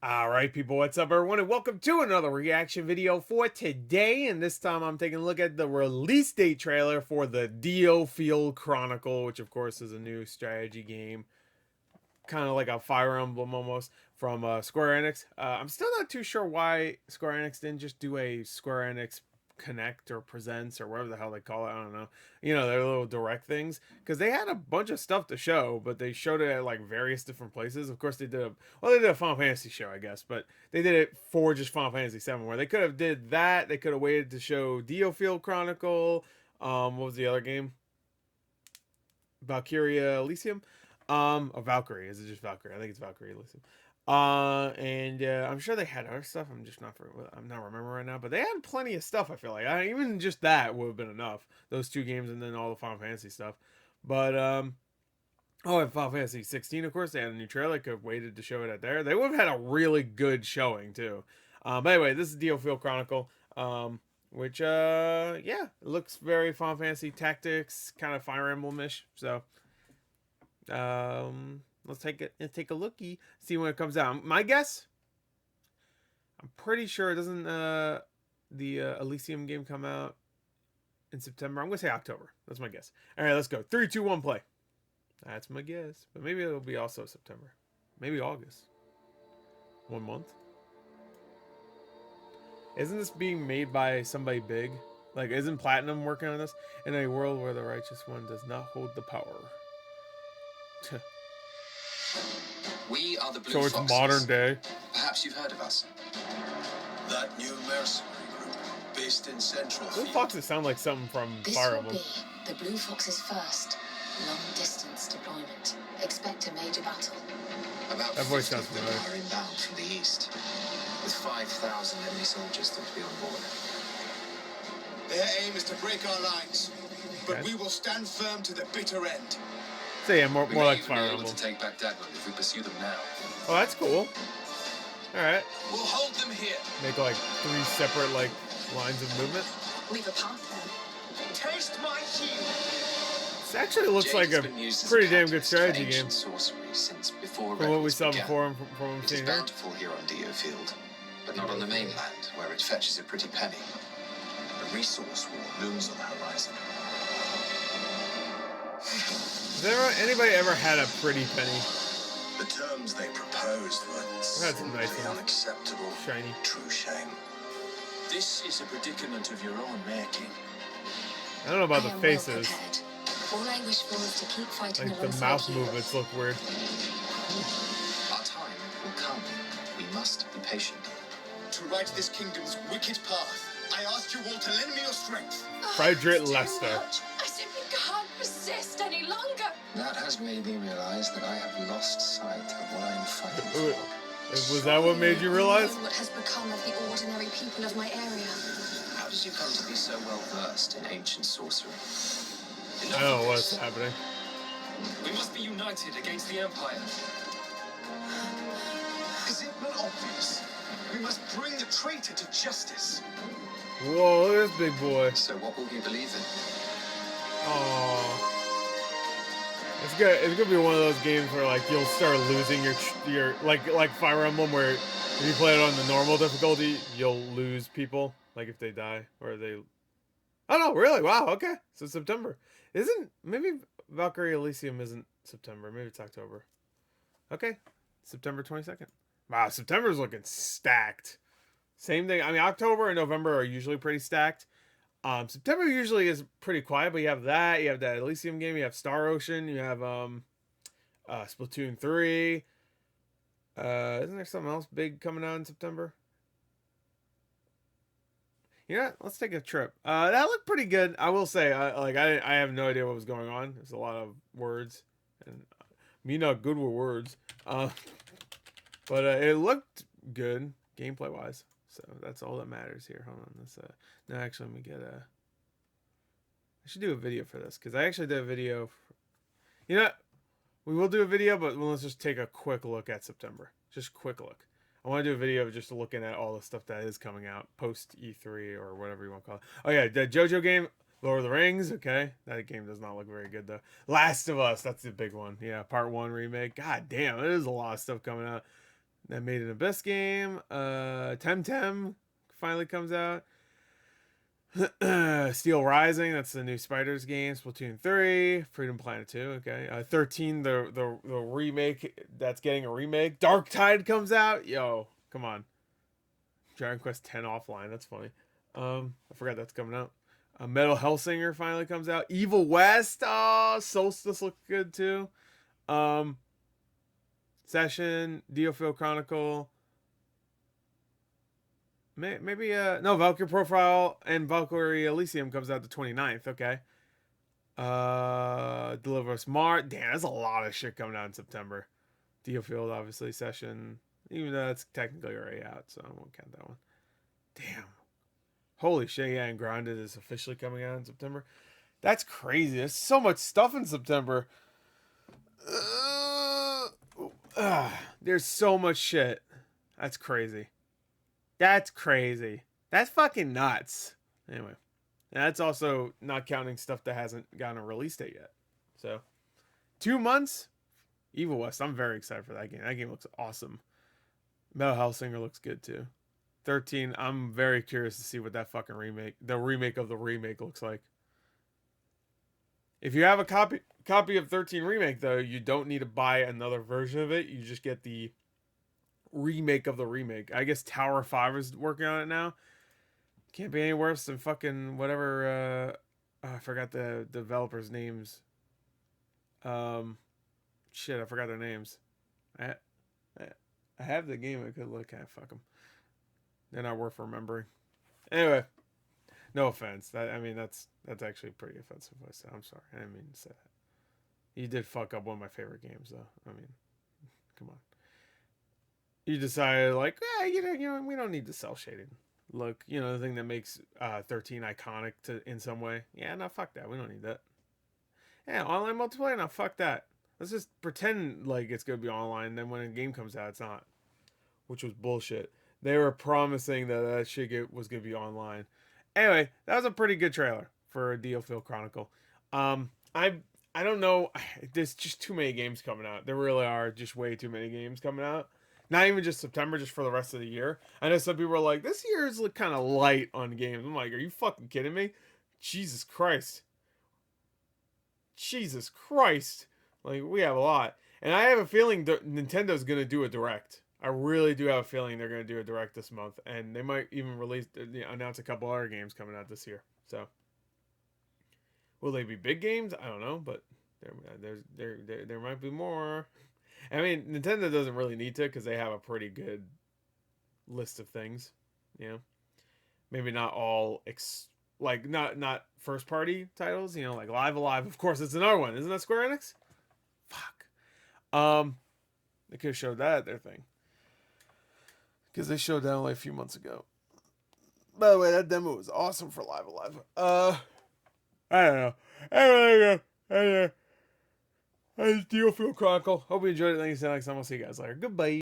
Alright people, what's up everyone, and welcome to another reaction video for today. And this time I'm taking a look at the release date trailer for the DioField Chronicle, which of course is a new strategy game, kind of like a Fire Emblem almost, from Square Enix. I'm still not too sure why Square Enix didn't just do a Square Enix Connect or Presents or whatever the hell they call it. I don't know. You know, their little direct things, because they had a bunch of stuff to show, but they showed it at like various different places. Of course, they did a Final Fantasy show, I guess, but they did it for just Final Fantasy 7, where they could have did that. They could have waited to show DioField Chronicle. What was the other game? Valkyria Elysium. Or Valkyrie. Is it just Valkyrie? I think it's Valkyrie Elysium. And I'm sure they had other stuff. I'm not remembering right now, but they had plenty of stuff. I feel like even just that would have been enough. Those two games and then all the Final Fantasy stuff. But oh, and Final Fantasy 16, of course, they had a new trailer. Could have waited to show it at there. They would have had a really good showing too. But anyway, this is DioField Chronicle. Which yeah, it looks very Final Fantasy Tactics, kind of Fire Emblem-ish. So let's take a looky, see when it comes out. My guess, I'm pretty sure it doesn't the Elysium game come out in September. I'm gonna say October. That's my guess. All right, let's go. 3, 2, 1, play. That's my guess, but maybe it'll be also September, maybe August. 1 month. Isn't this being made by somebody big? Like, isn't Platinum working on this? In a world where the righteous one does not hold the power. We are the Blue So it's Foxes. modern day. Perhaps you've heard of us. That new mercenary group, based in Central. Blue Foxes sound like something from Fire Emblem. This will be the Blue Foxes' first long-distance deployment. Expect a major battle. About That voice 50 sounds of them familiar. are inbound from the east, with 5,000 enemy soldiers to be on board. Their aim is to break our lines, but Okay. we will stand firm to the bitter end. So yeah, more We may like even Fire be able Emblem. to take back Dagwood if we pursue them now. Oh, that's cool. Alright. We'll hold them here. Make like 3 separate like lines of movement. We've a path then. Taste my heel. This actually looks Jade like has a been used as pretty a damn good catalyst for strategy ancient game. sorcery since before From what we records saw began. before and from what we've It is seen here. bountiful here on DioField, but not on the mainland, where it fetches a pretty penny. A resource war looms on the horizon. Has anybody ever had a pretty penny? The terms they proposed were That's nice simply and unacceptable. shiny. True shame. This is a predicament of your own making. I don't know about I the am faces. well prepared. All I wish for is to keep fighting Like the alongside mouth you. movements look weird. Our time will come. We must be patient. To right this kingdom's wicked path, I ask you all to lend me your strength. Frederick It's too Lester. much. I simply can't resist any longer. That has made me realize that I have lost sight of what I am fighting Ooh, for. Was that what made you realize? Know what has become of the ordinary people of my area? How did you come to be so well versed in ancient sorcery? I don't know what's happening. We must be united against the Empire. Is it not obvious? We must bring the traitor to justice. Whoa, look at this big boy. So what will you believe in? Aww. It's good. It's gonna be one of those games where like you'll start losing your like Fire Emblem, where if you play it on the normal difficulty, you'll lose people. Like if they die or they. Oh no! Really? Wow. Okay. So September isn't maybe Valkyrie Elysium isn't September. Maybe it's October. Okay. September 22nd. Wow. September's looking stacked. Same thing. I mean, October and November are usually pretty stacked. September usually is pretty quiet, but you have that Elysium game, you have Star Ocean, you have Splatoon 3. Isn't there something else big coming out in September? Yeah, let's take a trip. That looked pretty good. I will say, I have no idea what was going on. There's a lot of words, and me not good with words. But it looked good gameplay wise. So that's all that matters here. Hold on, this no, actually, let me get a. I should do a video for this because I actually did a video. You know, we will do a video, but let's just take a quick look at September. Just quick look. I want to do a video of just looking at all the stuff that is coming out post E3 or whatever you want to call it. Oh yeah, the JoJo game, Lord of the Rings. Okay, that game does not look very good though. Last of Us, that's the big one. Yeah, Part 1 remake. God damn, there's a lot of stuff coming out. That Made in Abyss game. Temtem finally comes out. Steel Rising, that's the new Spiders game. Splatoon 3, Freedom Planet 2, okay. 13, the remake that's getting a remake. Dark Tide comes out. Yo, come on. Dragon Quest 10 offline, that's funny. I forgot that's coming out. Metal Hellsinger finally comes out. Evil West, Solstice looks good too. Session, DioField Chronicle. Maybe no, Valkyrie Profile and Valkyrie Elysium comes out the 29th, okay. Deliver Us Mars. Damn, that's a lot of shit coming out in September. DioField, obviously, Session. Even though that's technically already out, so I won't count that one. Damn. Holy shit, yeah, and Grounded is officially coming out in September. That's crazy. There's so much stuff in September. There's so much shit. That's crazy. That's crazy. That's fucking nuts. Anyway. And that's also not counting stuff that hasn't gotten a release date yet. So, 2 months? Evil West. I'm very excited for that game. That game looks awesome. Metal Hellsinger looks good too. 13. I'm very curious to see what that fucking remake, the remake of the remake, looks like. If you have a copy of 13 Remake, though, you don't need to buy another version of it. You just get the remake of the remake. I guess Tower 5 is working on it now. Can't be any worse than fucking whatever. I forgot the developers' names. Shit, I forgot their names. I have the game. I could look at. Fuck them. They're not worth remembering. Anyway, no offense. That's actually pretty offensive. I'm sorry. I didn't mean to say that. You did fuck up one of my favorite games, though. I mean, come on. You decided, like, you know, we don't need the cell shading look. You know, the thing that makes 13 iconic in some way. Yeah, no, fuck that. We don't need that. Yeah, online multiplayer? No, fuck that. Let's just pretend like it's going to be online, then when a game comes out, it's not. Which was bullshit. They were promising that shit was going to be online. Anyway, that was a pretty good trailer for DioField Chronicle. I don't know. There's just too many games coming out. There really are just way too many games coming out. Not even just September, just for the rest of the year. I know some people are like, this year is kind of light on games. I'm like, are you fucking kidding me? Jesus Christ. Jesus Christ. Like, we have a lot. And I have a feeling Nintendo's going to do a Direct. I really do have a feeling they're going to do a Direct this month. And they might even announce a couple other games coming out this year. So, will they be big games? I don't know. But there might be more. I mean, Nintendo doesn't really need to because they have a pretty good list of things. You know? Maybe not all... not first party titles, you know, like Live Alive. Of course, it's another one. Isn't that Square Enix? Fuck. They could have showed that at their thing. Because they showed that only a few months ago. By the way, that demo was awesome for Live Alive. I don't know. Anyway, DioField Chronicle. Hope you enjoyed it. Thank you so much. I'll see you guys later. Goodbye.